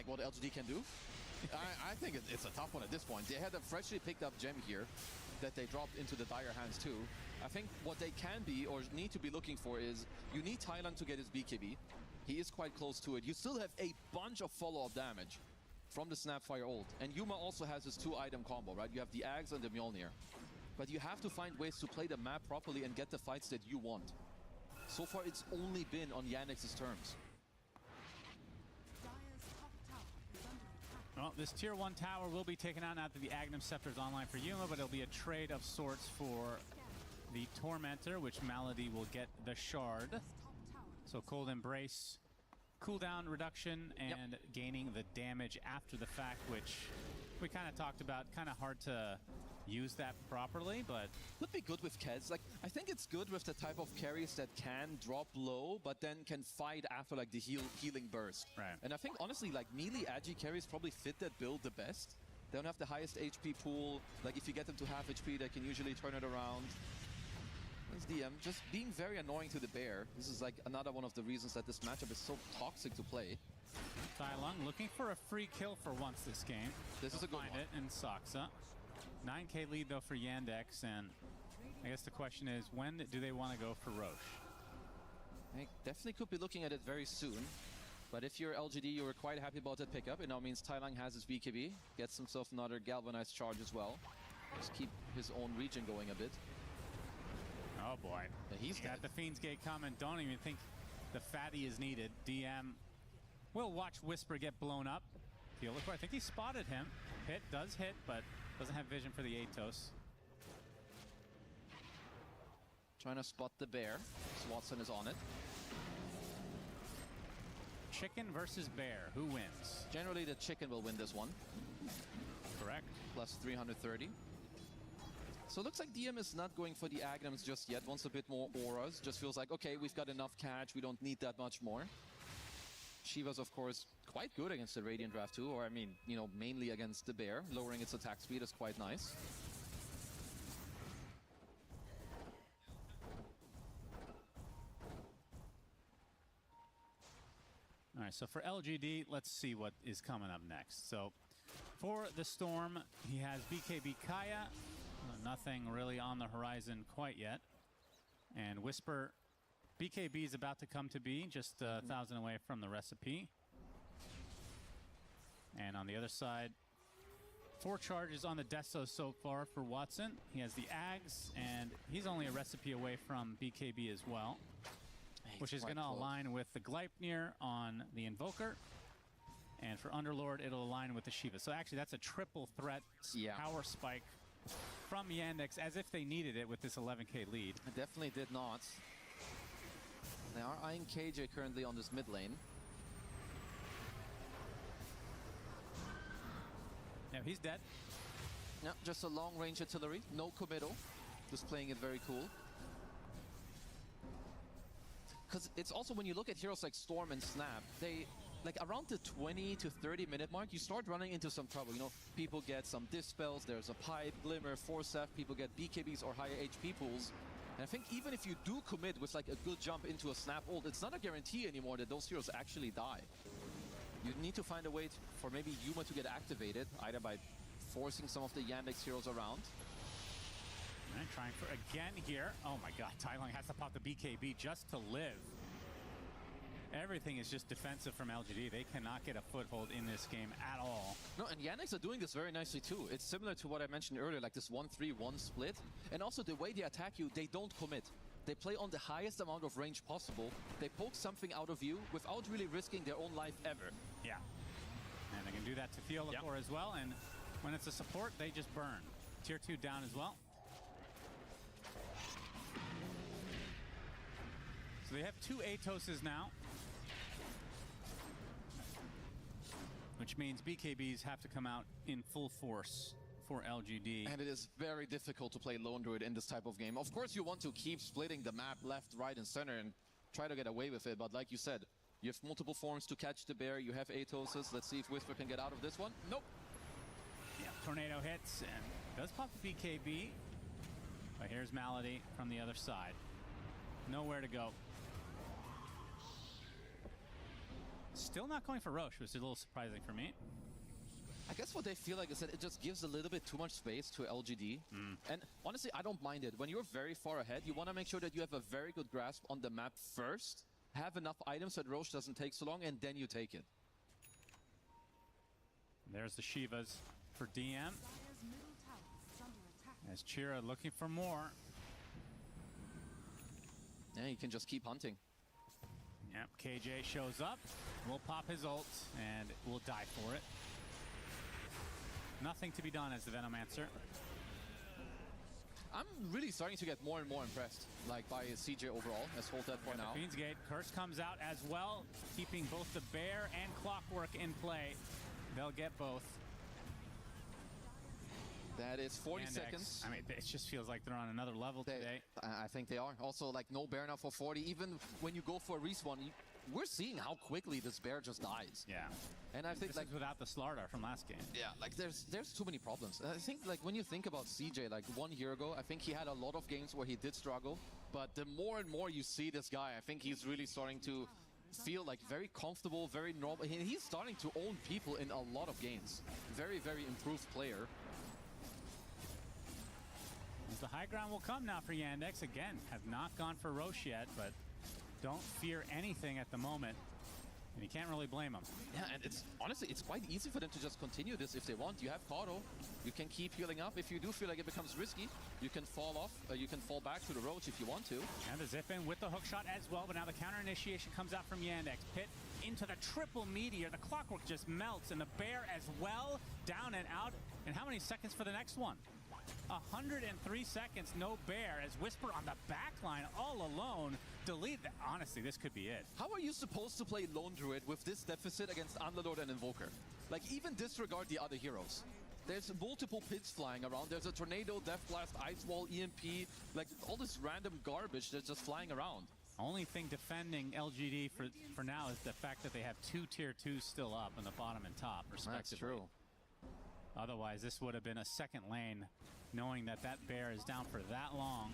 like what LGD can do? I think it's a tough one at this point. They had a freshly picked up gem here that they dropped into the dire hands too. I think what they can be or need to be looking for is you need Thailand to get his BKB. He is quite close to it. You still have a bunch of follow-up damage from the Snapfire ult. And Yuma also has his 2-item combo, right? You have the Ags and the Mjolnir. But you have to find ways to play the map properly and get the fights that you want. So far, it's only been on Yannix's terms. Well, this tier 1 tower will be taken out now that the Agnum Scepter is online for Yuma, but it'll be a trade of sorts for the Tormentor, which Malady will get the Shard. So Cold Embrace, cooldown reduction, and gaining the damage after the fact, which we kind of talked about. Kind of hard to use that properly, but would be good with Keds. Like, I think it's good with the type of carries that can drop low, but then can fight after like the healing burst. Right. And I think honestly, like melee agi carries probably fit that build the best. They don't have the highest HP pool. Like if you get them to half HP, they can usually turn it around. This DM just being very annoying to the bear. This is like another one of the reasons that this matchup is so toxic to play. Tai Lung looking for a free kill for once this game. This is a good one. Find it in Saksa. 9k lead though for Yandex, and I guess the question is, when do they want to go for Roche? They definitely could be looking at it very soon. But if you're LGD, you were quite happy about that pickup. It now means Tai Lung has his BKB, gets himself another galvanized charge as well. Just keep his own region going a bit. Oh boy. Yeah, he's got the Fiend's Gate coming. Don't even think the fatty is needed. DM will watch Whisper get blown up. I think he spotted him. Hit does hit, but doesn't have vision for the Atos. Trying to spot the bear. Watson is on it. Chicken versus bear. Who wins? Generally, the chicken will win this one. Correct. Plus 330. So it looks like DM is not going for the Agnums just yet. Wants a bit more auras. Just feels like, okay, we've got enough catch. We don't need that much more. Shiva's, of course, quite good against the Radiant Draft too. Or, I mean, you know, mainly against the bear. Lowering its attack speed is quite nice. All right, so for LGD, let's see what is coming up next. So for the Storm, he has BKB Kaya. Nothing really on the horizon quite yet. And Whisper, BKB is about to come to be, just 1,000 away from the recipe. And on the other side, 4 charges on the Deso so far for Watson. He has the Ags, and he's only a recipe away from BKB as well, which is going to align with the Gleipnir on the Invoker. And for Underlord, it'll align with the Shiva. So actually, that's a triple threat power spike from Yandex, as if they needed it with this 11k lead. It definitely did not. They are eyeing KJ currently on this mid lane. Yeah, he's dead. Yeah, just a long-range artillery, no committal. Just playing it very cool. Because it's also, when you look at heroes like Storm and Snap, they, like around the 20 to 30 minute mark, you start running into some trouble. You know, people get some Dispels, there's a Pipe, Glimmer, Force F, people get BKBs or higher HP pools. And I think even if you do commit with like a good jump into a Snap ult, it's not a guarantee anymore that those heroes actually die. You need to find a way for maybe Yuma to get activated, either by forcing some of the Yandex heroes around. And trying for again here. Oh my god, Tai Lung has to pop the BKB just to live. Everything is just defensive from LGD. They cannot get a foothold in this game at all. No, and Yandex are doing this very nicely too. It's similar to what I mentioned earlier, like this 1-3-1 split. And also the way they attack you, they don't commit. They play on the highest amount of range possible. They poke something out of you without really risking their own life ever. Yeah. And they can do that to Theolacor as well. And when it's a support, they just burn. Tier 2 down as well. So they have 2 Atoses now, which means BKBs have to come out in full force for LGD. And it is very difficult to play Lone Druid in this type of game. Of course, you want to keep splitting the map left, right, and center and try to get away with it. But like you said, you have multiple forms to catch the bear. You have Atoses. Let's see if Whisper can get out of this one. Nope. Yeah, Tornado hits and does pop the BKB. But here's Malady from the other side. Nowhere to go. Still not going for Roche, which is a little surprising for me. I guess what they feel like is that it just gives a little bit too much space to LGD. And honestly, I don't mind it. When you're very far ahead, you want to make sure that you have a very good grasp on the map first, have enough items so that Roche doesn't take so long, and then you take it. There's the Shivas for DM. As Chira looking for more. Yeah, you can just keep hunting. Yep, KJ shows up. We'll pop his ult, and we'll die for it. Nothing to be done as the Venomancer. I'm really starting to get more and more impressed, like, by CJ overall. Let's hold that for now. Fiend's Gate. Curse comes out as well, keeping both the Bear and Clockwork in play. They'll get both. That is 40 Yandex, seconds. I mean, it just feels like they're on another level today. I think they are. Also, like, no Bear now for 40. Even when you go for a respawn, we're seeing how quickly this Bear just dies. Yeah. And I think, this like, is without the Slardar from last game. yeah, like, there's too many problems. I think, like, when you think about CJ, like, 1 year ago, I think he had a lot of games where he did struggle. But the more and more you see this guy, I think he's really starting to feel, like, very comfortable, very normal. He's starting to own people in a lot of games. Very, very improved player. As the high ground will come now for Yandex. Again, have not gone for Roche yet, but don't fear anything at the moment. And you can't really blame them. Yeah, and it's honestly, it's quite easy for them to just continue this if they want. You have Kato. You can keep healing up. If you do feel like it becomes risky, you can fall off. You can fall back to the Roach if you want to. And the zip in with the hookshot as well, but now the counter initiation comes out from Yandex. Pit into the triple meteor. The Clockwork just melts, and the Bear as well, down and out. And how many seconds for the next one? 103 seconds, no Bear, as Whisper on the back line all alone. Delete that. Honestly, this could be it. How are you supposed to play Lone Druid with this deficit against Underlord and Invoker? Like, even disregard the other heroes. There's multiple pits flying around. There's a Tornado, Death Blast, Ice Wall, EMP, like all this random garbage that's just flying around. Only thing defending LGD for now is the fact that they have 2 tier 2s still up in the bottom and top, respectively. That's true. Otherwise, this would have been a second lane, knowing that that Bear is down for that long.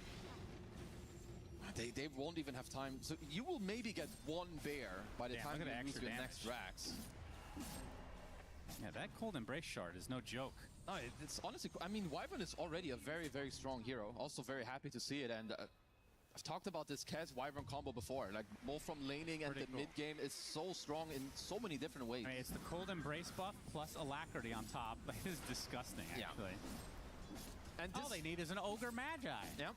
They won't even have time. So you will maybe get 1 Bear by the time you lose your next Rax. Yeah, that Cold Embrace shard is no joke. No, it's honestly, I mean, Wyvern is already a very, very strong hero. Also very happy to see it. And I've talked about this Kaz Wyvern combo before. Like, both from laning and the mid game is so strong in so many different ways. Right, it's the Cold Embrace buff plus Alacrity on top. It is disgusting, actually. Yeah. And all they need is an Ogre Magi. Yeah.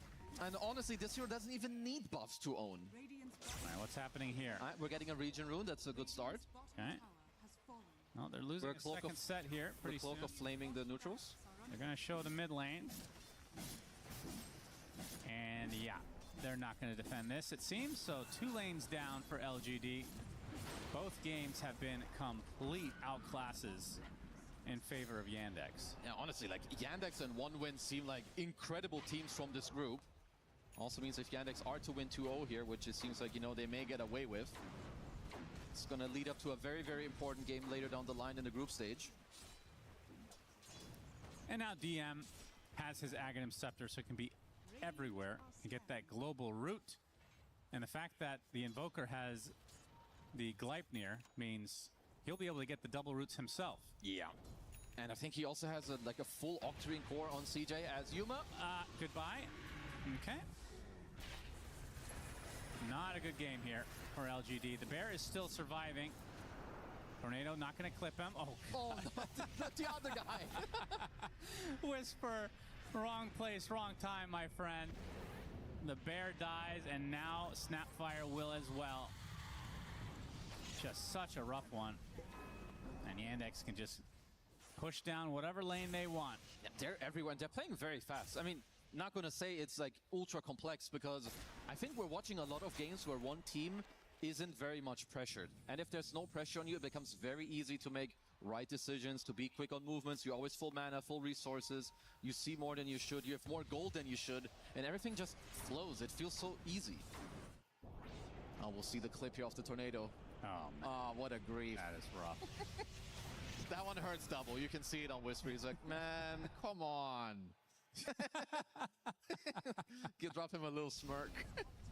And honestly, this hero doesn't even need buffs to own. All right, what's happening here? All right, we're getting a region rune. That's a good start. Okay. No, they're losing a second set here pretty soon. Cloak of flaming the neutrals. They're going to show the mid lane. And yeah, they're not going to defend this, it seems. So 2 lanes down for LGD. Both games have been complete outclasses in favor of Yandex. Yeah, honestly, like, Yandex and 1 win seem like incredible teams from this group. Also means if Yandex are to win 2-0 here, which it seems like, you know, they may get away with, it's going to lead up to a very, very important game later down the line in the group stage. And now DM has his Aghanim Scepter, so it can be everywhere and get that global root. And the fact that the Invoker has the Gleipnir means he'll be able to get the double roots himself. Yeah. And I think he also has like a full Octarine core on CJ as Yuma. Goodbye. Okay. Not a good game here for LGD. The Bear is still surviving. Tornado not going to clip him. Oh, the other guy. Whisper, wrong place, wrong time, my friend. The Bear dies, and now Snapfire will as well. Just such a rough one. And Yandex can just push down whatever lane they want. Yeah, they're everywhere. They're playing very fast. I mean, not going to say it's like ultra complex, because I think we're watching a lot of games where one team isn't very much pressured. And if there's no pressure on you, it becomes very easy to make right decisions, to be quick on movements. You're always full mana, full resources. You see more than you should. You have more gold than you should. And everything just flows. It feels so easy. Oh, we'll see the clip here of the Tornado. Oh, man. Oh, what a grief. That is rough. That one hurts double. You can see it on Whisper. He's like, man, come on. Drop him a little smirk.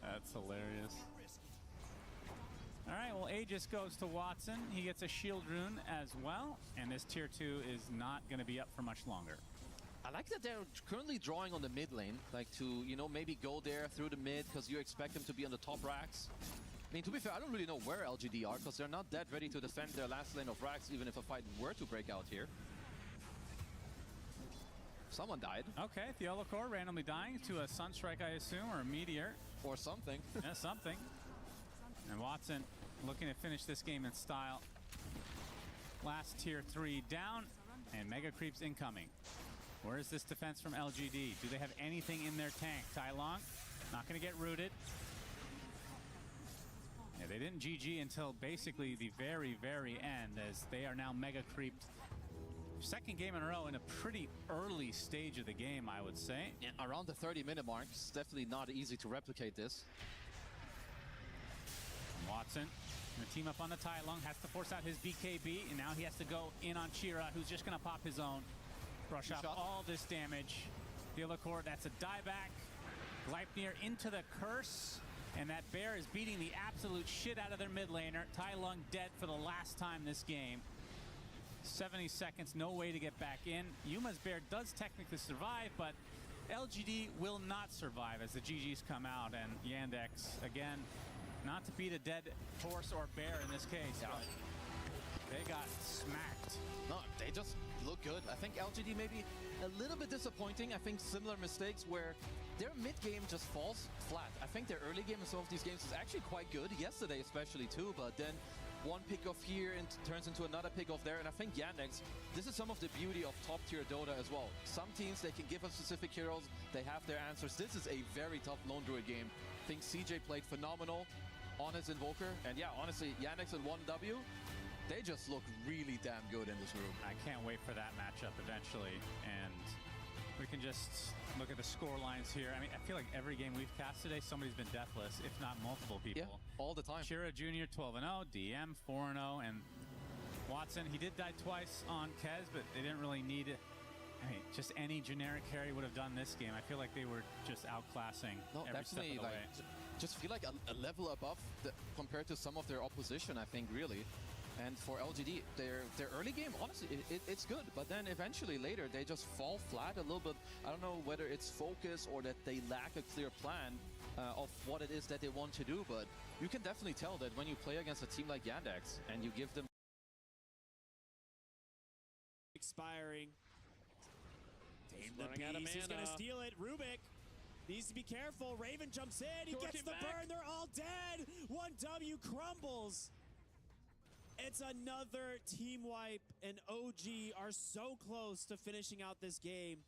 That's hilarious. All right, well, Aegis goes to Watson. He gets a shield rune as well, and this tier 2 is not going to be up for much longer. I like that they're currently drawing on the mid lane, like to, you know, maybe go there through the mid because you expect them to be on the top racks. I mean, to be fair, I don't really know where LGD are because they're not that ready to defend their last lane of racks, even if a fight were to break out here. Someone died. Okay, Theolocor randomly dying to a Sunstrike, I assume, or a Meteor. Or something. Yeah, something. And Watson looking to finish this game in style. Last tier 3 down, and Mega Creeps incoming. Where is this defense from LGD? Do they have anything in their tank? Tai Long, not going to get rooted. Yeah, they didn't GG until basically the very, very end, as they are now Mega Creeped. Second game in a row in a pretty early stage of the game, I would say. Yeah, around the 30-minute mark. It's definitely not easy to replicate this. Watson gonna team up on the Tai Long, has to force out his BKB, and now he has to go in on Chira, who's just gonna pop his own. Brush off all this damage. Theolocor, that's a dieback. Gleipnir into the curse, and that bear is beating the absolute shit out of their mid laner. Tai Long dead for the last time this game. 70 seconds, no way to get back in. Yuma's bear does technically survive, but LGD will not survive as the GGs come out, and Yandex, again, not to beat a dead horse or bear in this case, but they got smacked. No, they just look good. I think LGD maybe a little bit disappointing. I think similar mistakes where their mid game just falls flat. I think their early game in some of these games is actually quite good. Yesterday especially too, but then one pick-off here and turns into another pick-off there. And I think Yandex, this is some of the beauty of top-tier Dota as well. Some teams, they can give us specific heroes. They have their answers. This is a very tough Lone Druid game. I think CJ played phenomenal on his Invoker. And yeah, honestly, Yandex and 1W, they just look really damn good in this room. I can't wait for that matchup eventually. And we can just look at the score lines here. I mean, I feel like every game we've cast today, somebody's been deathless, if not multiple people. Yeah, all the time. Chira Jr. 12-0, DM 4-0, and Watson, he did die twice on Kez, but they didn't really need it. I mean, just any generic carry would have done this game. I feel like they were just outclassing every step of the way. Just feel like a level above compared to some of their opposition, I think, really. And for LGD, their early game, honestly, it's good. But then eventually later, they just fall flat a little bit. I don't know whether it's focus or that they lack a clear plan of what it is that they want to do. But you can definitely tell that when you play against a team like Yandex and you give them... Expiring. The Beast is going to steal it. Rubik needs to be careful. Raven jumps in. He gets the burn. They're all dead. 1W crumbles. It's another team wipe, and OG are so close to finishing out this game.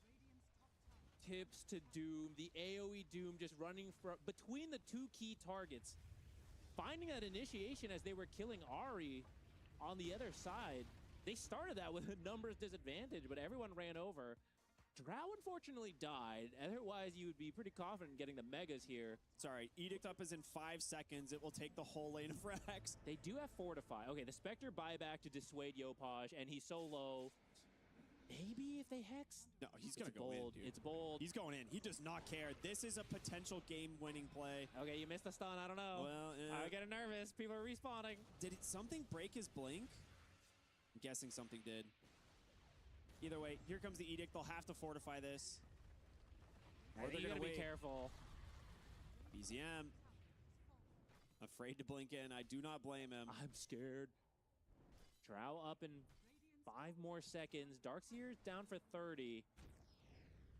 Tips to Doom, the AoE Doom just running between the two key targets. Finding that initiation as they were killing Ahri on the other side. They started that with a numbers disadvantage, but everyone ran over. Drow unfortunately died. Otherwise, you would be pretty confident in getting the megas here. Sorry, Edict up is in 5 seconds. It will take the whole lane of racks. They do have Fortify. Okay, the Spectre buyback to dissuade Yopaj, and he's so low. Maybe if they hex? No, he's going to go in, dude. It's bold. He's going in. He does not care. This is a potential game-winning play. Okay, you missed a stun. I don't know. Well, I get nervous. People are respawning. Did something break his blink? I'm guessing something did. Either way, here comes the Edict. They'll have to fortify this. Or they're going to be careful. BZM. Afraid to blink in. I do not blame him. I'm scared. Drow up in 5 more seconds. Darkseer's down for 30.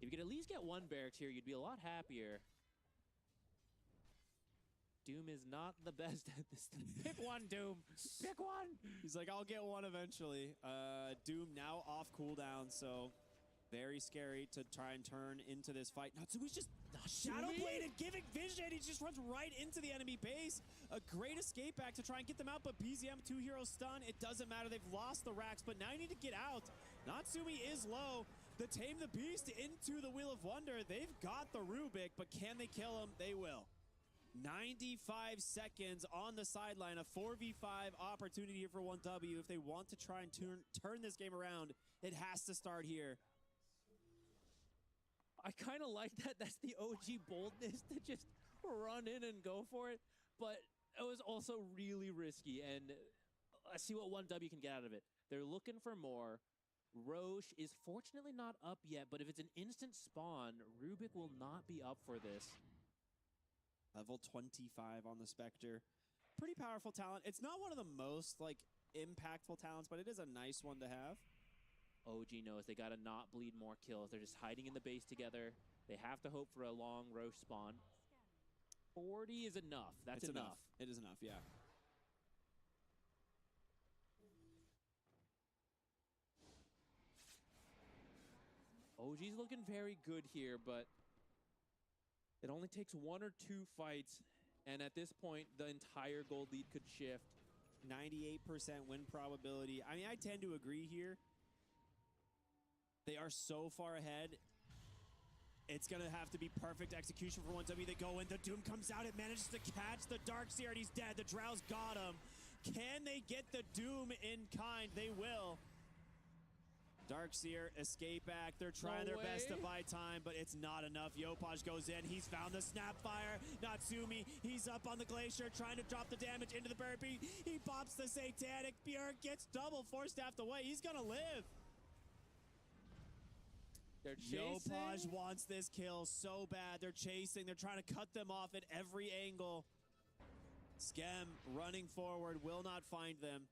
If you could at least get one barracks here, you'd be a lot happier. Doom is not the best at this thing. Pick one, Doom. Pick one. He's like, I'll get one eventually. Doom now off cooldown, so very scary to try and turn into this fight. Natsumi's just shadow bladed, giving vision. He just runs right into the enemy base. A great escape back to try and get them out, but BZM 2 heroes stun. It doesn't matter. They've lost the racks, but now you need to get out. Natsumi is low. The Tame the Beast into the Wheel of Wonder. They've got the Rubik, but can they kill him? They will. 95 seconds on the sideline, a 4v5 opportunity here for 1W. If they want to try and turn this game around, it has to start here. I kind of like that. That's the OG boldness to just run in and go for it. But it was also really risky, and let's see what 1W can get out of it. They're looking for more. Roche is fortunately not up yet, but if it's an instant spawn, Rubik will not be up for this. Level 25 on the Spectre. Pretty powerful talent. It's not one of the most, like, impactful talents, but it is a nice one to have. OG knows they gotta not bleed more kills. They're just hiding in the base together. They have to hope for a long Roche spawn. 40 is enough. That's enough. It is enough, yeah. OG's looking very good here, but it only takes 1 or 2 fights, and at this point, the entire gold lead could shift. 98% win probability. I mean, I tend to agree here. They are so far ahead. It's going to have to be perfect execution for 1W. They go in. The Doom comes out. It manages to catch the Darkseer, and he's dead. The Drow's got him. Can they get the Doom in kind? They will. Darkseer, escape back. They're trying their best to buy time, but it's not enough. Yopaj goes in. He's found the Snapfire. Natsumi, he's up on the Glacier, trying to drop the damage into the Burpee. He pops the Satanic. Björk gets double force-staffed away. He's going to live. They're chasing. Yopaj wants this kill so bad. They're chasing. They're trying to cut them off at every angle. Skem running forward, will not find them.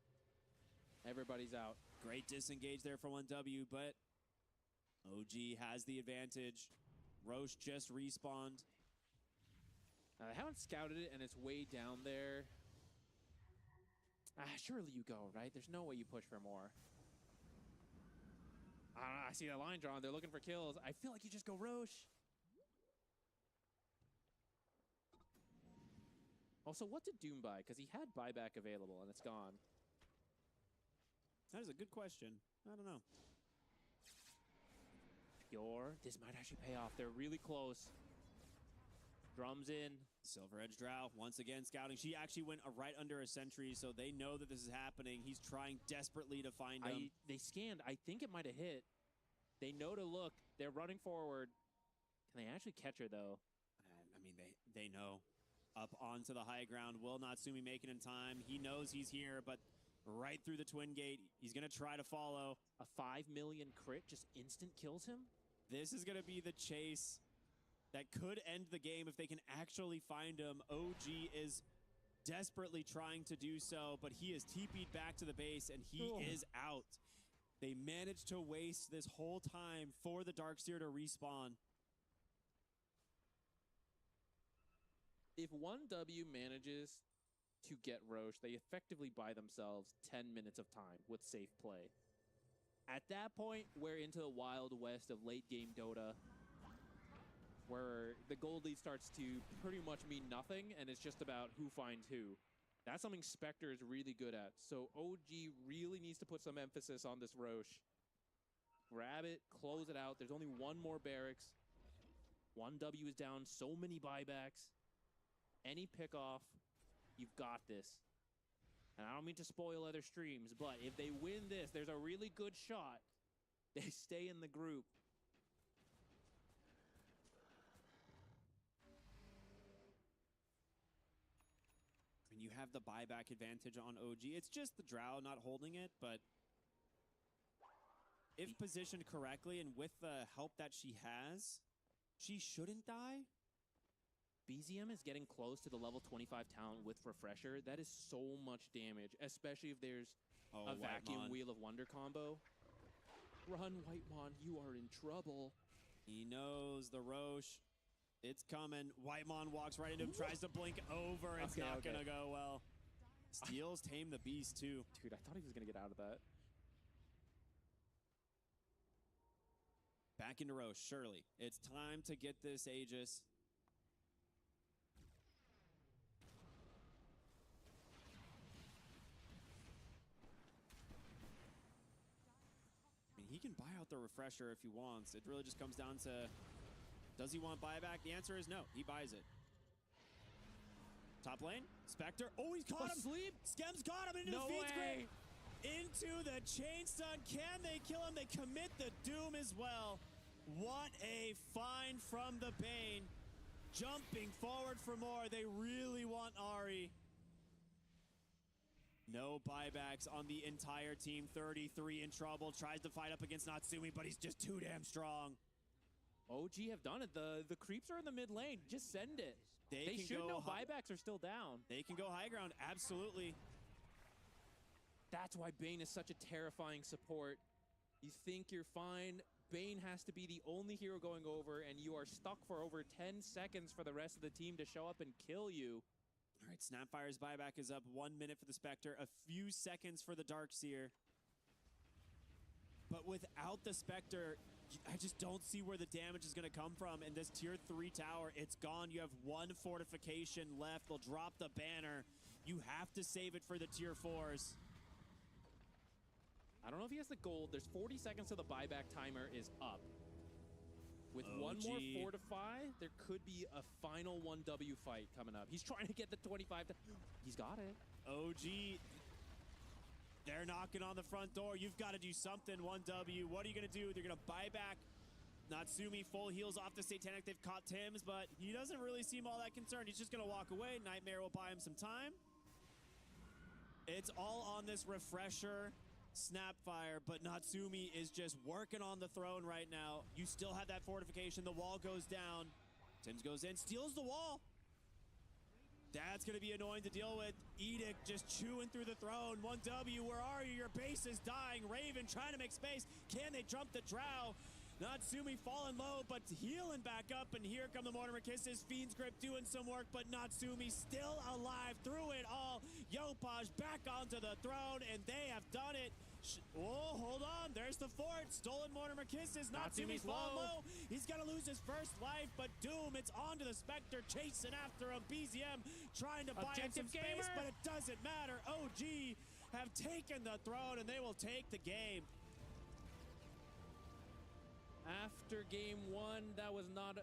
Everybody's out. Great disengage there for 1W, but OG has the advantage. Roche just respawned. They haven't scouted it, and it's way down there. Surely you go, right? There's no way you push for more. I don't know, I see that line drawn. They're looking for kills. I feel like you just go Roche. Also, what did Doom buy? Because he had buyback available, and it's gone. That is a good question. I don't know. Pure. This might actually pay off. They're really close. Drums in. Silver Edge Drow once again scouting. She actually went right under a sentry, so they know that this is happening. He's trying desperately to find him. They scanned. I think it might have hit. They know to look. They're running forward. Can they actually catch her, though? I mean, they know. Up onto the high ground. Will Natsumi make it in time. He knows he's here, but right through the twin gate. He's going to try to follow. A 5 million crit just instant kills him? This is going to be the chase that could end the game if they can actually find him. OG is desperately trying to do so, but he is TP'd back to the base, and he is out. They managed to waste this whole time for the Darkseer to respawn. If 1W manages to get Roche, they effectively buy themselves 10 minutes of time with safe play. At that point, we're into the wild west of late-game Dota, where the gold lead starts to pretty much mean nothing, and it's just about who finds who. That's something Spectre is really good at. So OG really needs to put some emphasis on this Roche. Grab it, close it out. There's only one more barracks. 1W is down so many buybacks. Any pick-off, you've got this. And I don't mean to spoil other streams, but if they win this, there's a really good shot. They stay in the group. And you have the buyback advantage on OG. It's just the Drow not holding it, but if positioned correctly and with the help that she has, she shouldn't die. BZM is getting close to the level 25 talent with Refresher. That is so much damage, especially if there's a Vacuum Wheel of Wonder combo. Run, Whitemon, you are in trouble. He knows the Roche. It's coming. Whitemon walks right into him, tries to blink over. It's not going to go well. Steals Tame the Beast, too. Dude, I thought he was going to get out of that. Back into Roche, surely. It's time to get this Aegis. He can buy out the Refresher if he wants. It really just comes down to, does he want buyback? The answer is no. He buys it. Top lane, Spectre. Oh, he's caught him. Sleep. Skem's got him into the feed screen. Into the chain stun. Can they kill him? They commit the Doom as well. What a find from the Bane. Jumping forward for more. They really want Ahri. No buybacks on the entire team. 33 in trouble. Tries to fight up against Natsumi, but he's just too damn strong. OG have done it. The creeps are in the mid lane. Just send it. They can should go know buybacks are still down. They can go high ground, absolutely. That's why Bane is such a terrifying support. You think you're fine. Bane has to be the only hero going over, and you are stuck for over 10 seconds for the rest of the team to show up and kill you. All right, Snapfire's buyback is up. 1 minute for the Spectre, a few seconds for the Darkseer. But without the Spectre, I just don't see where the damage is going to come from. And this tier 3 tower, it's gone. You have 1 fortification left. They'll drop the banner. You have to save it for the tier 4s. I don't know if he has the gold. There's 40 seconds till the buyback timer is up. With one more fortify, there could be a final 1W fight coming up. He's trying to get the 25. He's got it. OG, they're knocking on the front door. You've got to do something, 1W. What are you going to do? They're going to buy back Natsumi, full heals off the Satanic. They've caught Tims, but he doesn't really seem all that concerned. He's just going to walk away. Nightmare will buy him some time. It's all on this refresher. Snapfire, but Natsumi is just working on the throne right now. You still have that fortification. The wall goes down. Tims goes in, steals the wall. That's going to be annoying to deal with. Edict just chewing through the throne. 1W, where are you? Your base is dying. Raven trying to make space. Can they jump the drow? Natsumi falling low, but healing back up, and here come the Mortimer Kisses. Fiend's Grip doing some work, but Natsumi still alive through it all. Yopaj back onto the throne, and they have done it. Oh, hold on. There's the fort. Stolen Mortimer Kisses. Natsumi's falling low. He's going to lose his first life, but Doom, it's on to the Spectre, chasing after him. BZM trying to buy him some space, but it doesn't matter. OG have taken the throne, and they will take the game. After game 1, that was not